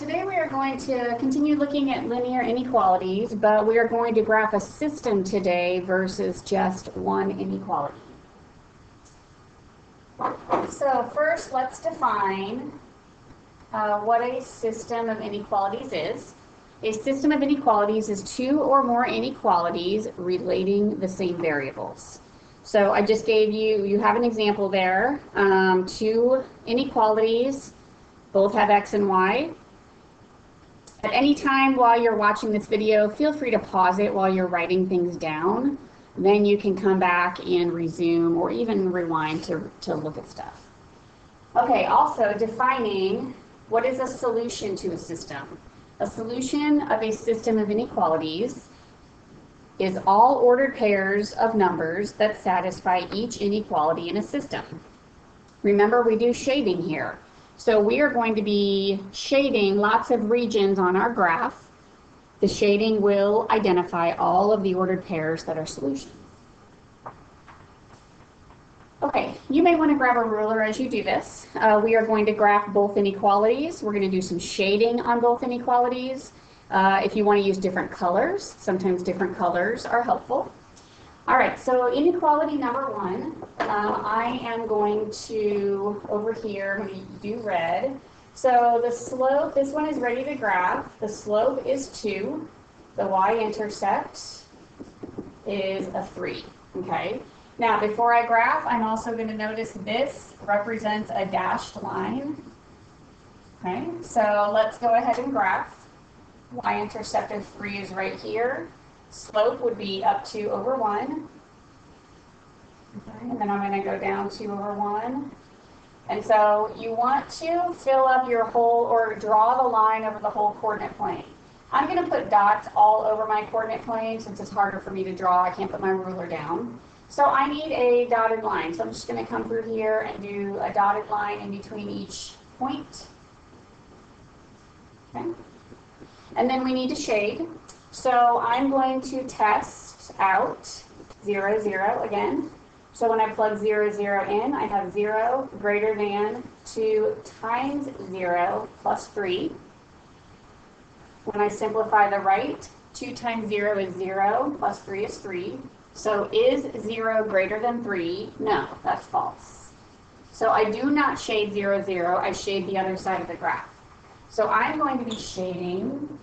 Today we are going to continue looking at linear inequalities, but we are going to graph a system today versus just one inequality. So first, let's define what a system of inequalities is. A system of inequalities is two or more inequalities relating the same variables. So I just gave you have an example there, two inequalities, both have x and y. At any time while you're watching this video, feel free to pause it while you're writing things down. Then you can come back and resume or even rewind to look at stuff. Okay, also defining what is a solution to a system. A solution of a system of inequalities is all ordered pairs of numbers that satisfy each inequality in a system. Remember, we do shading here. So we are going to be shading lots of regions on our graph. The shading will identify all of the ordered pairs that are solutions. Okay, you may want to grab a ruler as you do this. We are going to graph both inequalities. We're going to do some shading on both inequalities. If you want to use different colors, sometimes different colors are helpful. All right, so inequality number one, I am going to, over here, I'm going to do red. So the slope, this one is ready to graph. The slope is 2. The y-intercept is a 3, okay? Now, before I graph, I'm also going to notice this represents a dashed line. Okay, so let's go ahead and graph. Y-intercept of 3 is right here. Slope would be up 2 over 1. Okay, and then I'm going to go down 2 over 1. And so you want to fill up your whole, or draw the line over the whole coordinate plane. I'm going to put dots all over my coordinate plane since it's harder for me to draw. I can't put my ruler down. So I need a dotted line. So I'm just going to come through here and do a dotted line in between each point. Okay. And then we need to shade. So I'm going to test out 0, 0 again. So when I plug 0, 0 in, I have 0 greater than 2 times 0 plus 3. When I simplify the right, 2 times 0 is 0, plus 3 is 3. So is 0 greater than 3? No, that's false. So I do not shade 0, 0. I shade the other side of the graph. So I'm going to be shading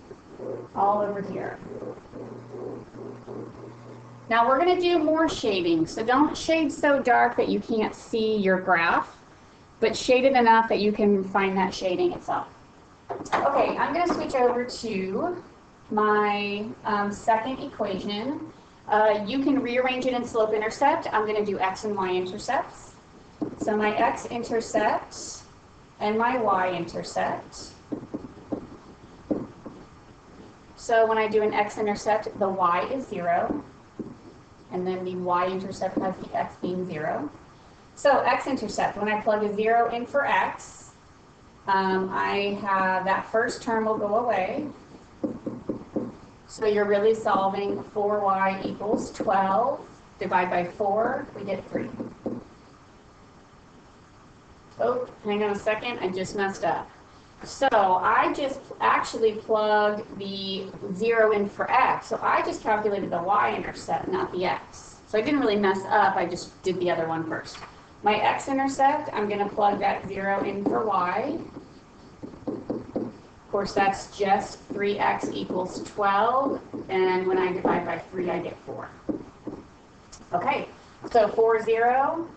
all over here. Now we're going to do more shading. So don't shade so dark that you can't see your graph, but shade it enough that you can find that shading itself. Okay, I'm going to switch over to my second equation. You can rearrange it in slope-intercept. I'm going to do x and y-intercepts. So my x-intercept and my y-intercept. So when I do an x-intercept, the y is 0, and then the y-intercept has the x being 0. So x-intercept, when I plug a 0 in for x, I have that first term will go away. So you're really solving 4y equals 12. Divide by 4, we get 3. Oh, hang on a second, I just messed up. So I just actually plugged the 0 in for x. So I just calculated the y-intercept, not the x. So I didn't really mess up, I just did the other one first. My x-intercept, I'm going to plug that 0 in for y. Of course, that's just 3x equals 12, and when I divide by 3, I get 4. Okay, so 4, 0.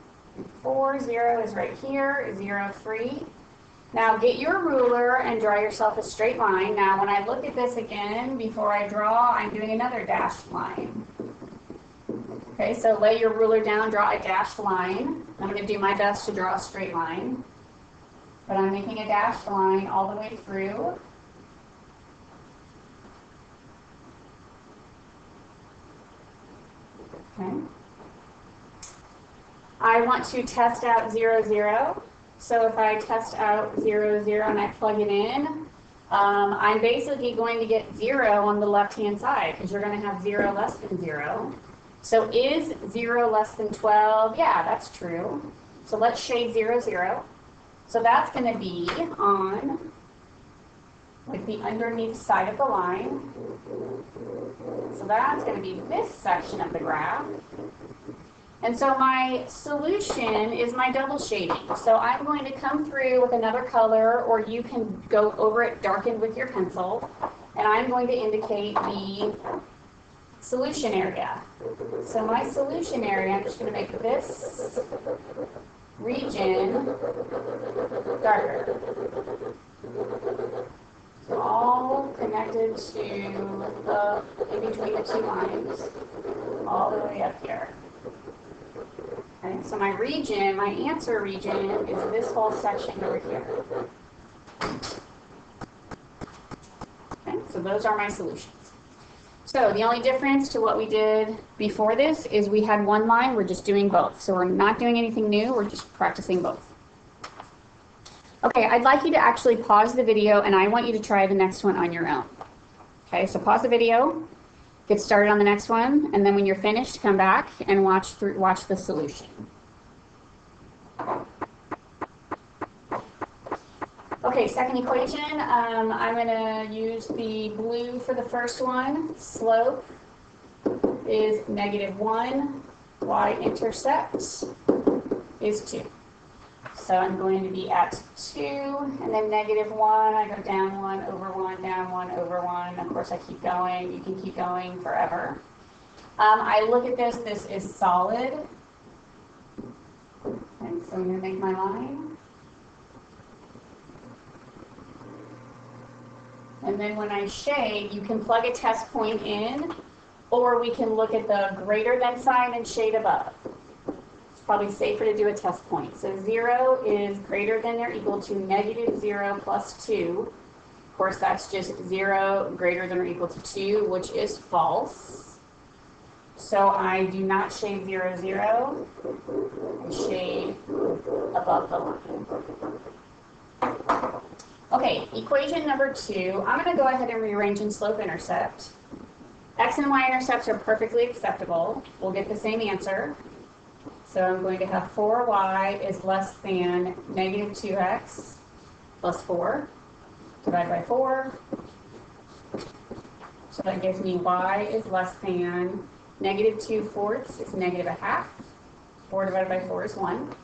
4, 0 is right here, 0, 3. Now get your ruler and draw yourself a straight line. Now when I look at this again, before I draw, I'm doing another dashed line. Okay, so lay your ruler down, draw a dashed line. I'm going to do my best to draw a straight line. But I'm making a dashed line all the way through. Okay. I want to test out 0, 0. So if I test out 0, 0 and I plug it in, I'm basically going to get 0 on the left-hand side because you're going to have 0 less than 0. So is 0 less than 12? Yeah, that's true. So let's shade 0, 0. So that's going to be on with the underneath side of the line. So that's going to be this section of the graph. And so my solution is my double shading. So I'm going to come through with another color, or you can go over it darkened with your pencil, and I'm going to indicate the solution area. So my solution area, I'm just going to make this region darker. So all connected to the, in between the two lines, all the way up here. Okay, so my region, my answer region, is this whole section over here. Okay, so those are my solutions. So the only difference to what we did before this is we had one line, we're just doing both. So we're not doing anything new, we're just practicing both. Okay, I'd like you to actually pause the video, and I want you to try the next one on your own. Okay, so pause the video, get started on the next one, and then when you're finished, come back and watch the solution. Okay, second equation, I'm going to use the blue for the first one. Slope is -1, y-intercept is 2. So I'm going to be at 2, and then -1, I go down 1 over 1, down 1 over 1. Of course, I keep going. You can keep going forever. I look at this. This is solid. Okay, so I'm going to make my line. And then when I shade, you can plug a test point in, or we can look at the greater than sign and shade above. Probably safer to do a test point. So 0 is greater than or equal to -0 plus 2. Of course, that's just 0 greater than or equal to 2, which is false. So I do not shade 0, 0. I shade above the line. Okay, equation number 2. I'm going to go ahead and rearrange in slope-intercept. X and Y intercepts are perfectly acceptable. We'll get the same answer. So I'm going to have 4y is less than -2x plus 4. Divide by 4. So that gives me y is less than -2/4 is -1/2. 4 divided by 4 is 1.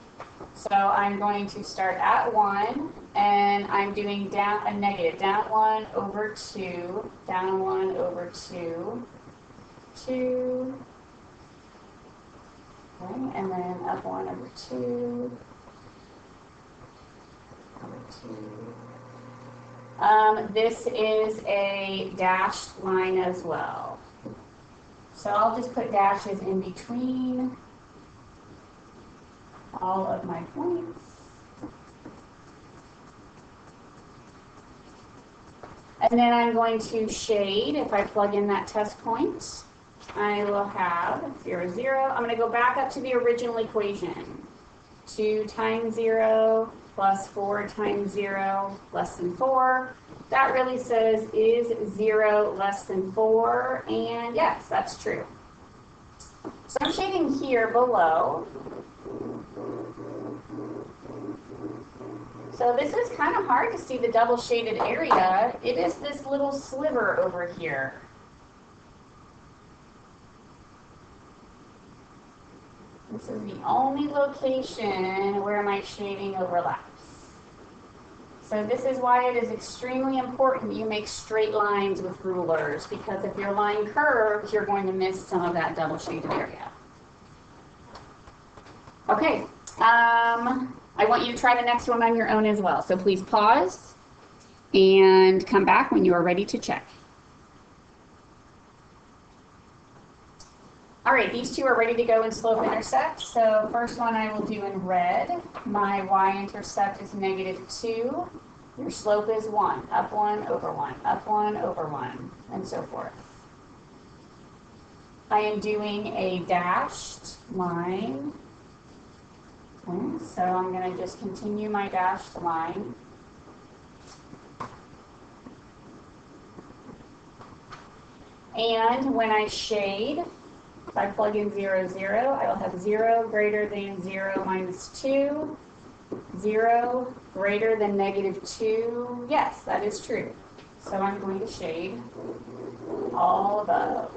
So I'm going to start at 1, and I'm doing down a negative. Down 1 over 2, down 1 over 2, 2. Okay, and then up 1 over 2, over 2. This is a dashed line as well. So I'll just put dashes in between all of my points. And then I'm going to shade. If I plug in that test point, I will have 0, 0. I'm going to go back up to the original equation. 2 times 0 plus 4 times 0 less than 4. That really says, is 0 less than 4? And yes, that's true. So I'm shading here below. So this is kind of hard to see the double shaded area. It is this little sliver over here. This is the only location where my shading overlaps. So this is why it is extremely important you make straight lines with rulers, because if your line curves, you're going to miss some of that double shaded area. Okay, I want you to try the next one on your own as well. So please pause and come back when you are ready to check. All right, these two are ready to go in slope-intercept. So first one I will do in red. My y-intercept is -2. Your slope is 1. Up 1 over 1. Up 1 over 1, and so forth. I am doing a dashed line. Okay, so I'm going to just continue my dashed line. And when I shade, if I plug in 0, 0, I will have 0 greater than 0 minus 2, 0 greater than -2. Yes, that is true. So I'm going to shade all above.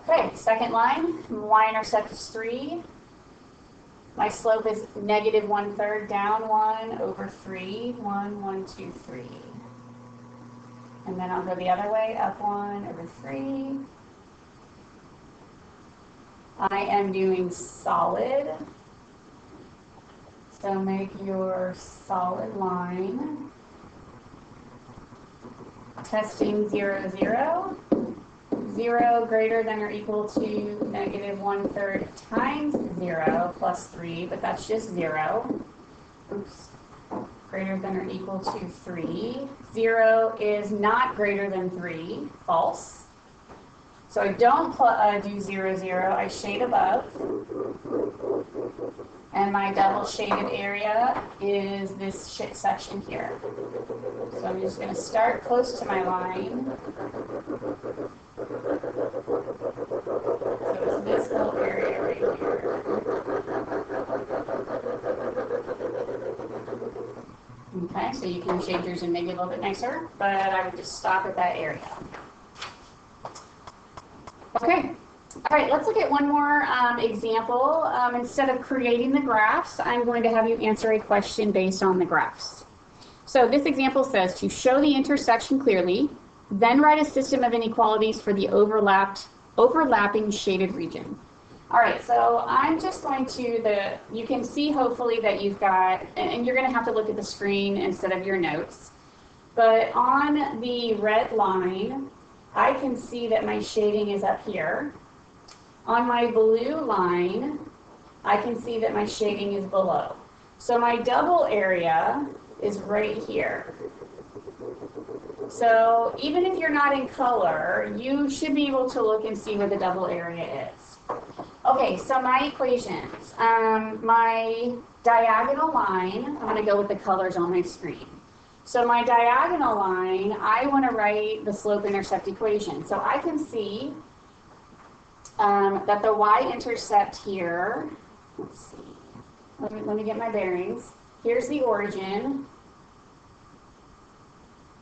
Okay, second line, y-intercept is 3. My slope is negative 1/3 down 1 over 3. 1, 1, 2, 3. And then I'll go the other way, up 1 over 3. I am doing solid. So make your solid line. Testing 0, 0. 0 greater than or equal to negative 1/3 times 0 plus 3, but that's just 0. Oops. Greater than or equal to 3. 0 is not greater than 3. False. So I don't do 0, 0. I shade above. And my double shaded area is this section here. So I'm just going to start close to my line. So it's this little area right here. Okay, so you can shade yours and make it a little bit nicer, but I would just stop at that area. Okay. All right, let's look at one more example. Instead of creating the graphs, I'm going to have you answer a question based on the graphs. So this example says to show the intersection clearly, then write a system of inequalities for the overlapping shaded region. All right, so I'm just going to, you can see hopefully that you've got, and you're going to have to look at the screen instead of your notes, but on the red line, I can see that my shading is up here. On my blue line, I can see that my shading is below. So my double area is right here. So even if you're not in color, you should be able to look and see where the double area is. Okay, so my equations. My diagonal line, I'm going to go with the colors on my screen. So my diagonal line, I want to write the slope-intercept equation. So I can see that the y-intercept here, let's see, let me get my bearings. Here's the origin.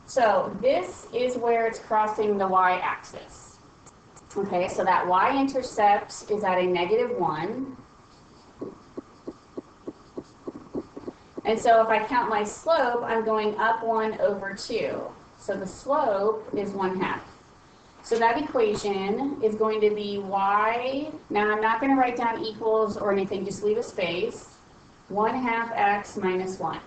So this is where it's crossing the y-axis. Okay, so that y-intercept is at a -1. And so if I count my slope, I'm going up 1 over 2. So the slope is 1/2. So that equation is going to be y, now I'm not going to write down equals or anything, just leave a space, 1/2 x minus 1.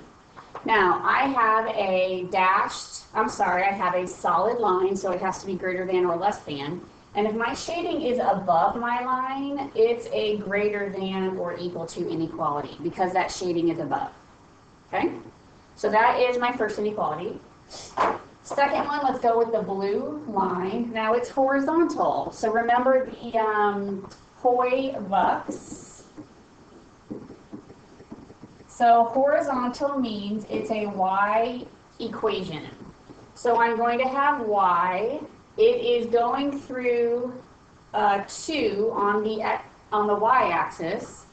Now I have a I have a solid line, so it has to be greater than or less than. And if my shading is above my line, it's a greater than or equal to inequality because that shading is above. Okay? So that is my first inequality. Second one, let's go with the blue line. Now it's horizontal. So remember the Hoy-Bucks. So horizontal means it's a y equation. So I'm going to have y. It is going through 2 on the y-axis.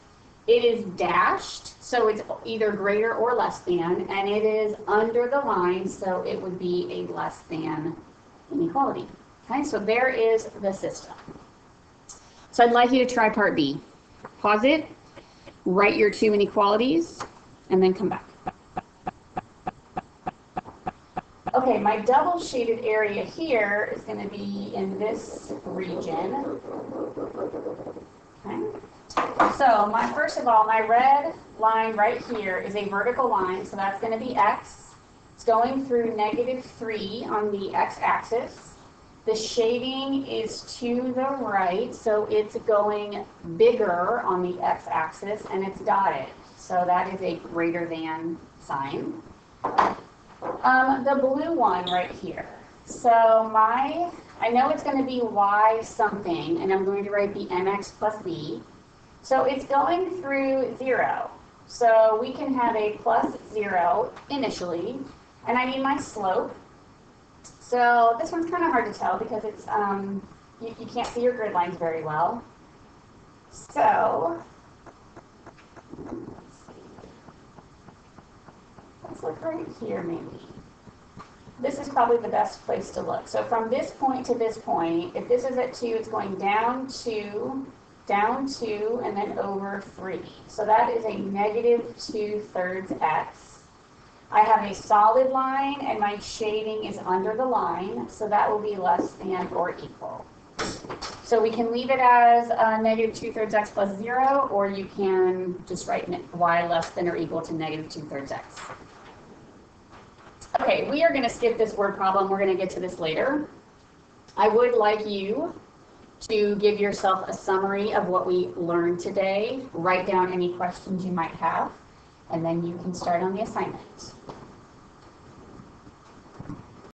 It is dashed, so it's either greater or less than, and it is under the line, so it would be a less than inequality. Okay, so there is the system. So I'd like you to try part B. Pause it, write your 2 inequalities, and then come back. Okay, my double shaded area here is going to be in this region. Okay. So first of all, my red line right here is a vertical line, so that's going to be x. It's going through -3 on the x-axis. The shading is to the right, so it's going bigger on the x-axis, and it's dotted. So that is a greater than sign. The blue one right here. So I know it's going to be y something, and I'm going to write the mx plus b. So it's going through 0. So we can have a plus 0 initially, and I need my slope. So this one's kind of hard to tell because it's you can't see your grid lines very well. So look right here maybe. This is probably the best place to look. So from this point to this point, if this is at 2, it's going down 2, and then over 3. So that is a negative 2/3 x. I have a solid line, and my shading is under the line, so that will be less than or equal. So we can leave it as negative 2/3 x plus 0, or you can just write y less than or equal to negative 2/3 x. Okay, we are going to skip this word problem. We're going to get to this later. I would like you to give yourself a summary of what we learned today. Write down any questions you might have, and then you can start on the assignment.